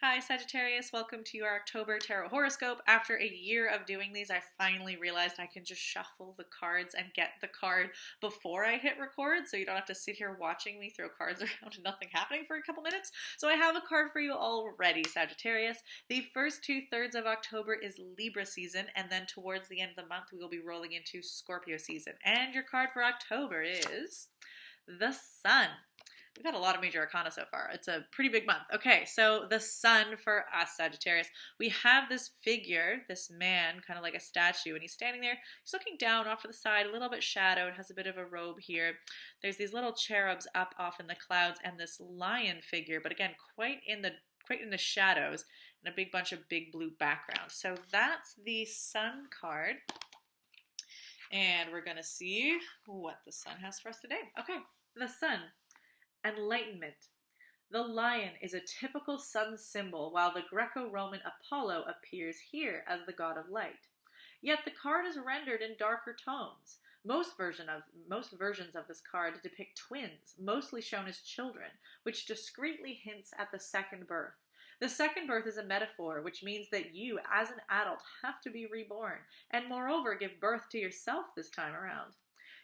Hi Sagittarius, welcome to your October Tarot Horoscope. After a year of doing these, I finally realized I can just shuffle the cards and get the card before I hit record, so you don't have to sit here watching me throw cards around and nothing happening for a couple minutes. So I have a card for you already, Sagittarius. The first 2/3 of October is Libra season, and then towards the end of the month, we will be rolling into Scorpio season. And your card for October is the Sun. We've had a lot of major arcana so far. It's a pretty big month. Okay, so the Sun for us, Sagittarius. We have this figure, this man, kind of like a statue, and he's standing there. He's looking down off to the side, a little bit shadowed, has a bit of a robe here. There's these little cherubs up off in the clouds, and this lion figure, but again, quite in the shadows, and a big bunch of big blue background. So that's the Sun card. And we're going to see what the Sun has for us today. Okay, the Sun. Enlightenment. The lion is a typical sun symbol, while the Greco-Roman Apollo appears here as the god of light. Yet the card is rendered in darker tones. Most versions of this card depict twins, mostly shown as children, which discreetly hints at the second birth. The second birth is a metaphor, which means that you, as an adult, have to be reborn, and moreover give birth to yourself this time around.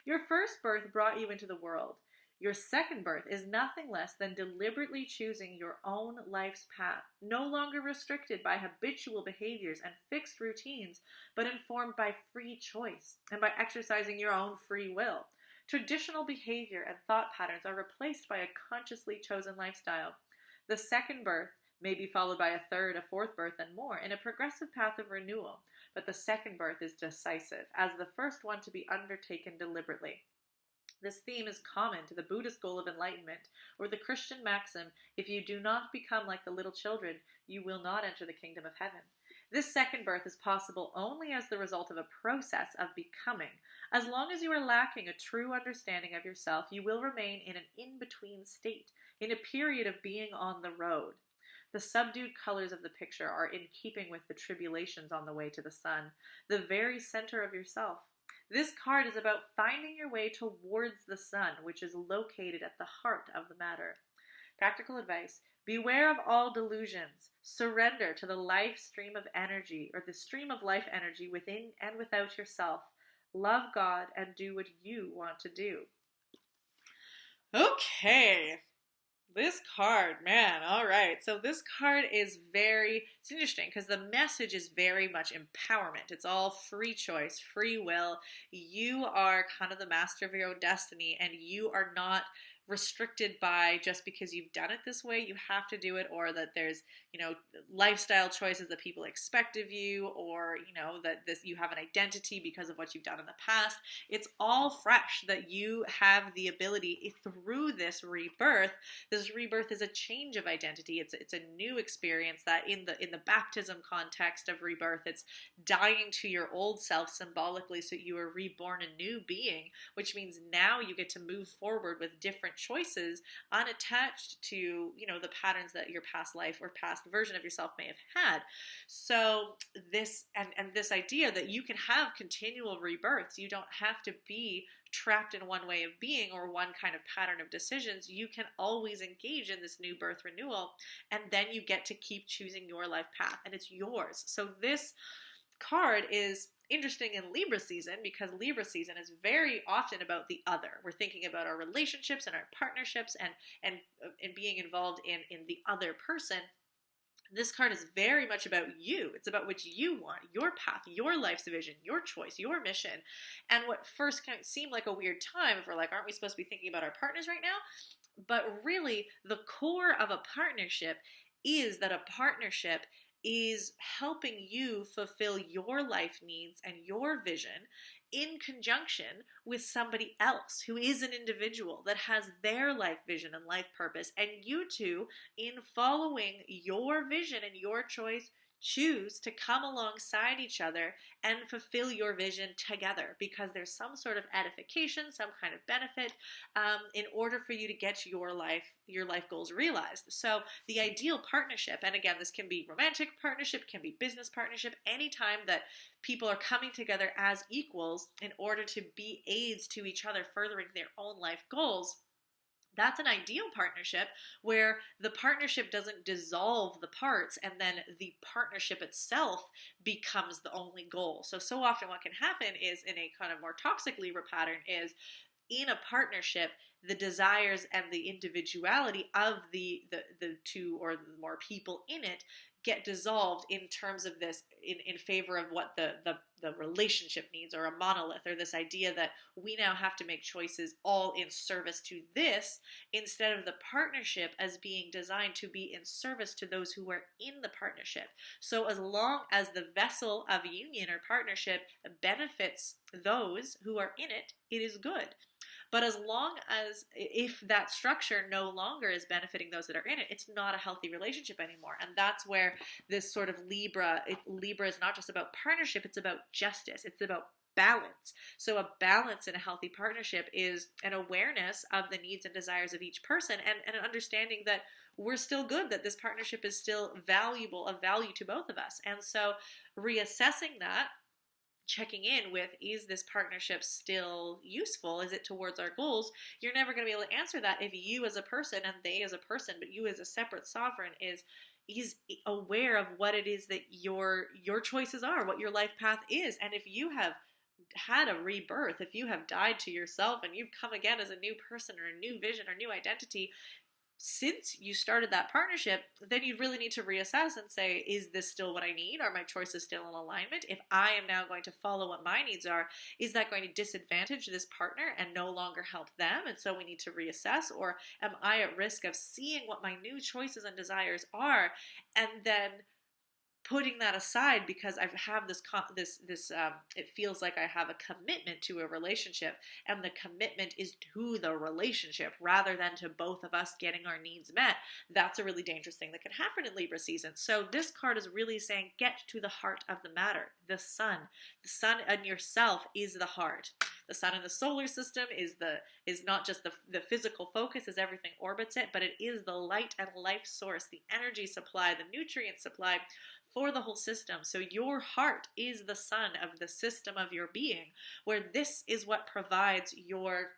Your first birth brought you into the world. Your second birth is nothing less than deliberately choosing your own life's path, no longer restricted by habitual behaviors and fixed routines, but informed by free choice and by exercising your own free will. Traditional behavior and thought patterns are replaced by a consciously chosen lifestyle. The second birth may be followed by a third, a fourth birth, and more in a progressive path of renewal, but the second birth is decisive, as the first one to be undertaken deliberately. This theme is common to the Buddhist goal of enlightenment, or the Christian maxim, if you do not become like the little children, you will not enter the kingdom of heaven. This second birth is possible only as the result of a process of becoming. As long as you are lacking a true understanding of yourself, you will remain in an in-between state, in a period of being on the road. The subdued colors of the picture are in keeping with the tribulations on the way to the sun, the very center of yourself. This card is about finding your way towards the sun, which is located at the heart of the matter. Practical advice: beware of all delusions. Surrender to the life stream of energy, or the stream of life energy within and without yourself. Love God and do what you want to do. Okay. This card, man, all right. So this card is it's interesting because the message is very much empowerment. It's all free choice, free will. You are kind of the master of your own destiny, and you are not restricted by just because you've done it this way, you have to do it, or that there's, lifestyle choices that people expect of you, or, that you have an identity because of what you've done in the past. It's all fresh, that you have the ability through this rebirth. This rebirth is a change of identity. It's a new experience that in the baptism context of rebirth, it's dying to your old self symbolically so you are reborn a new being, which means now you get to move forward with different choices unattached to, the patterns that your past life or past version of yourself may have had. So this and this idea that you can have continual rebirths, you don't have to be trapped in one way of being or one kind of pattern of decisions. You can always engage in this new birth renewal, and then you get to keep choosing your life path, and it's yours. So this card is interesting in Libra season because Libra season is very often about the other. We're thinking about our relationships and our partnerships and being involved in the other person. This card is very much about you. It's about what you want, your path, your life's vision, your choice, your mission. And what first kind of seemed like a weird time, if we're like, aren't we supposed to be thinking about our partners right now? But really, the core of a partnership is that a partnership is helping you fulfill your life needs and your vision in conjunction with somebody else who is an individual that has their life vision and life purpose. And you two, in following your vision and your choice, choose to come alongside each other and fulfill your vision together, because there's some sort of edification, some kind of benefit in order for you to get your life goals realized. So the ideal partnership, and again, this can be romantic partnership, can be business partnership, anytime that people are coming together as equals in order to be aids to each other furthering their own life goals, That's an ideal partnership where the partnership doesn't dissolve the parts and then the partnership itself becomes the only goal. So often what can happen is in a kind of more toxic Libra pattern is in a partnership, the desires and the individuality of the two or the more people in it get dissolved in terms of this in favor of what the relationship needs, or a monolith, or this idea that we now have to make choices all in service to this, instead of the partnership as being designed to be in service to those who are in the partnership. So as long as the vessel of union or partnership benefits those who are in it, it is good. But as long as, if that structure no longer is benefiting those that are in it, it's not a healthy relationship anymore. And that's where this sort of Libra is not just about partnership, it's about justice. It's about balance. So a balance in a healthy partnership is an awareness of the needs and desires of each person, and an understanding that we're still good, that this partnership is still valuable, of value to both of us. And so reassessing that, checking in with, is this partnership still useful? Is it towards our goals? You're never going to be able to answer that if you as a person and they as a person, but you as a separate sovereign is aware of what it is that your choices are, what your life path is. And if you have had a rebirth, if you have died to yourself and you've come again as a new person or a new vision or new identity, since you started that partnership, then you really need to reassess and say, is this still what I need? Are my choices still in alignment? If I am now going to follow what my needs are, is that going to disadvantage this partner and no longer help them? And so we need to reassess. Or am I at risk of seeing what my new choices and desires are and then putting that aside because I have this it feels like I have a commitment to a relationship, and the commitment is to the relationship rather than to both of us getting our needs met. That's a really dangerous thing that can happen in Libra season. So this card is really saying, get to the heart of the matter. The sun in yourself is the heart. The sun in the solar system is not just the physical focus as everything orbits it, but it is the light and life source, the energy supply, the nutrient supply for the whole system. So your heart is the sun of the system of your being, where this is what provides your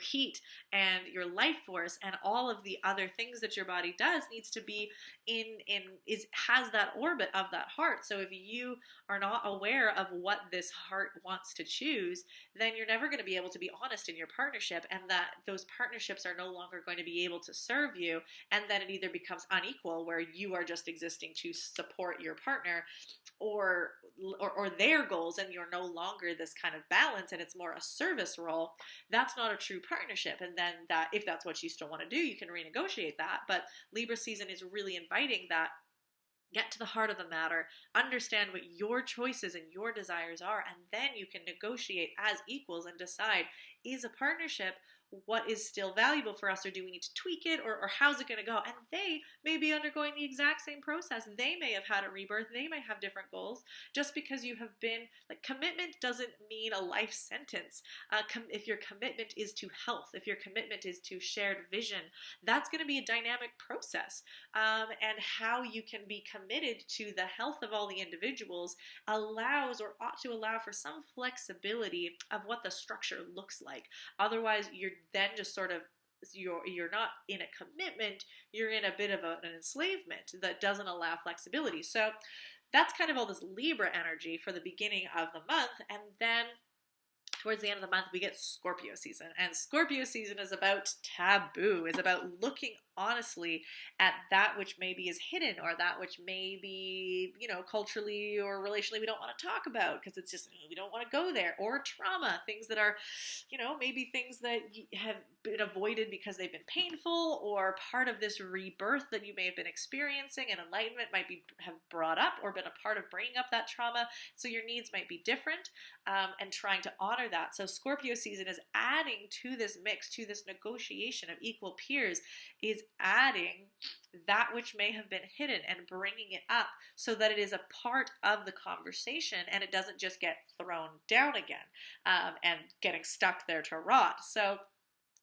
heat and your life force, and all of the other things that your body does needs to be has that orbit of that heart. So if you are not aware of what this heart wants to choose, then you're never going to be able to be honest in your partnership, and that those partnerships are no longer going to be able to serve you, and then it either becomes unequal, where you are just existing to support your partner or their goals, and you're no longer this kind of balance, and it's more a service role. That's not a true partnership. And then that, if that's what you still want to do, you can renegotiate that. But Libra season is really inviting that. Get to the heart of the matter, understand what your choices and your desires are, and then you can negotiate as equals and decide, is a partnership what is still valuable for us, or do we need to tweak it, or how's it going to go? And they may be undergoing the exact same process. They may have had a rebirth. They may have different goals. Just because you have been, like, commitment doesn't mean a life sentence. If your commitment is to health, if your commitment is to shared vision, that's going to be a dynamic process. And how you can be committed to the health of all the individuals allows, or ought to allow, for some flexibility of what the structure looks like. Otherwise, you're then just sort of, you're not in a commitment, you're in a bit of an enslavement that doesn't allow flexibility. So that's kind of all this Libra energy for the beginning of the month. And then towards the end of the month, we get Scorpio season. And Scorpio season is about taboo, is about looking honestly at that which maybe is hidden, or that which maybe, culturally or relationally we don't want to talk about because it's just, we don't want to go there, or trauma, things that are, maybe things that have been avoided because they've been painful, or part of this rebirth that you may have been experiencing, and enlightenment might have brought up or been a part of bringing up that trauma. So your needs might be different, and trying to honor that. So Scorpio season is adding to this mix, to this negotiation of equal peers, is adding that which may have been hidden and bringing it up so that it is a part of the conversation and it doesn't just get thrown down again, and getting stuck there to rot. So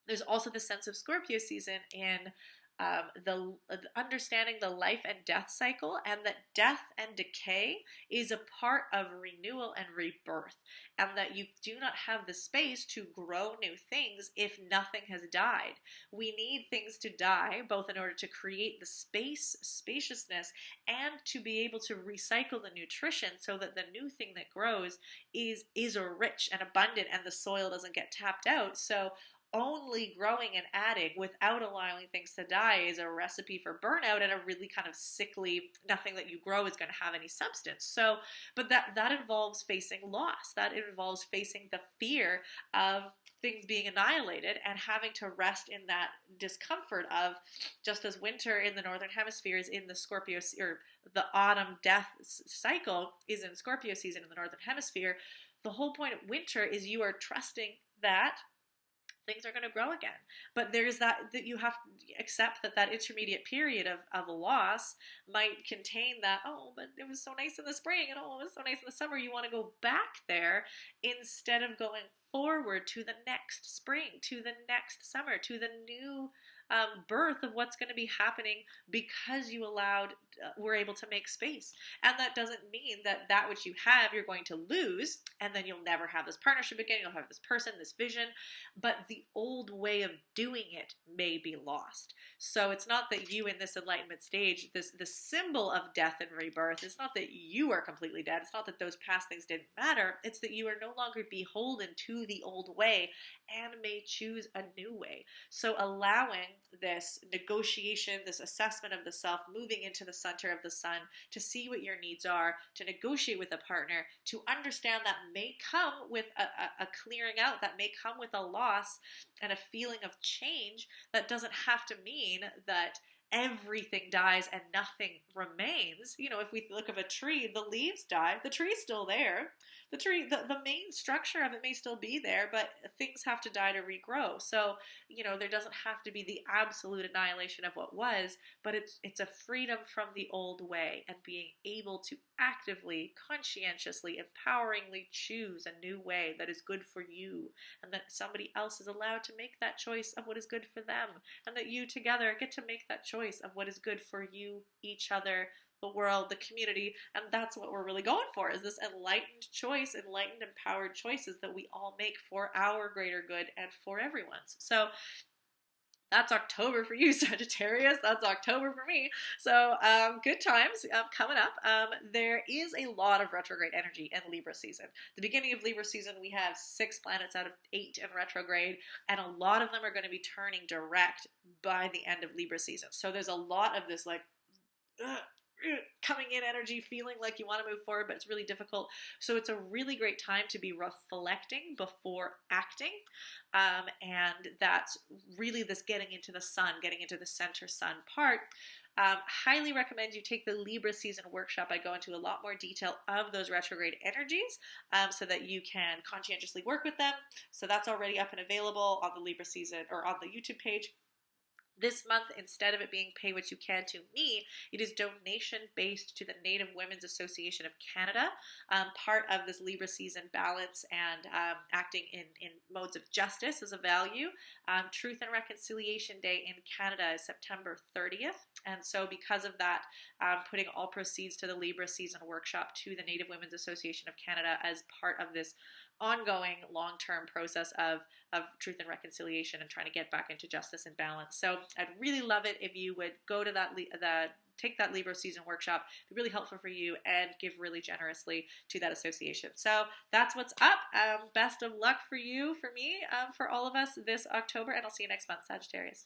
there's also the sense of Scorpio season in understanding the life and death cycle, and that death and decay is a part of renewal and rebirth, and that you do not have the space to grow new things if nothing has died. We need things to die, both in order to create the spaciousness, and to be able to recycle the nutrition so that the new thing that grows is rich and abundant and the soil doesn't get tapped out. So only growing and adding without allowing things to die is a recipe for burnout and a really kind of sickly, nothing that you grow is going to have any substance. So, but that involves facing loss. That involves facing the fear of things being annihilated and having to rest in that discomfort of, just as winter in the northern hemisphere is in the Scorpio, or the autumn death cycle is in Scorpio season in the northern hemisphere. The whole point of winter is you are trusting that things are going to grow again. But there's that you have to accept that intermediate period of a loss might contain that, oh, but it was so nice in the spring, and oh, it was so nice in the summer. You want to go back there instead of going forward to the next spring, to the next summer, to the new birth of what's going to be happening because you were able to make space. And that doesn't mean that which you have you're going to lose, and then you'll never have this partnership again, you'll have this person, this vision, but the old way of doing it may be lost. So it's not that you, in this enlightenment stage, the symbol of death and rebirth, it's not that you are completely dead, it's not that those past things didn't matter, it's that you are no longer beholden to the old way and may choose a new way. So allowing this negotiation, this assessment of the self, moving into the center of the sun, to see what your needs are, to negotiate with a partner, to understand that may come with a clearing out, that may come with a loss and a feeling of change. That doesn't have to mean that everything dies and nothing remains. You know, if we look at a tree, the leaves die, the tree's still there. The tree, the main structure of it may still be there, but things have to die to regrow. So, you know, there doesn't have to be the absolute annihilation of what was, but it's a freedom from the old way and being able to actively, conscientiously, empoweringly choose a new way that is good for you, and that somebody else is allowed to make that choice of what is good for them, and that you together get to make that choice of what is good for you, each other, the world, the community. And that's what we're really going for, is this enlightened choice, enlightened, empowered choices that we all make for our greater good and for everyone's. So that's October for you, Sagittarius. That's October for me. So good times coming up. There is a lot of retrograde energy in Libra season. The beginning of Libra season, we have 6 planets out of 8 in retrograde, and a lot of them are going to be turning direct by the end of Libra season. So there's a lot of this like coming in energy, feeling like you want to move forward, but it's really difficult. So it's a really great time to be reflecting before acting. And that's really this getting into the sun, getting into the center sun part. Highly recommend you take the Libra season workshop. I go into a lot more detail of those retrograde energies so that you can conscientiously work with them. So that's already up and available on the Libra season or on the YouTube page. This month, instead of it being pay what you can to me, it is donation-based to the Native Women's Association of Canada, part of this Libra season balance and acting in modes of justice as a value. Truth and Reconciliation Day in Canada is September 30th, and so because of that, putting all proceeds to the Libra season workshop to the Native Women's Association of Canada as part of this ongoing long-term process of truth and reconciliation and trying to get back into justice and balance. So I'd really love it if you would go to take that Libra season workshop. It'd be really helpful for you, and give really generously to that association. So that's what's up. Best of luck for you, for me, for all of us this October, and I'll see you next month, Sagittarius.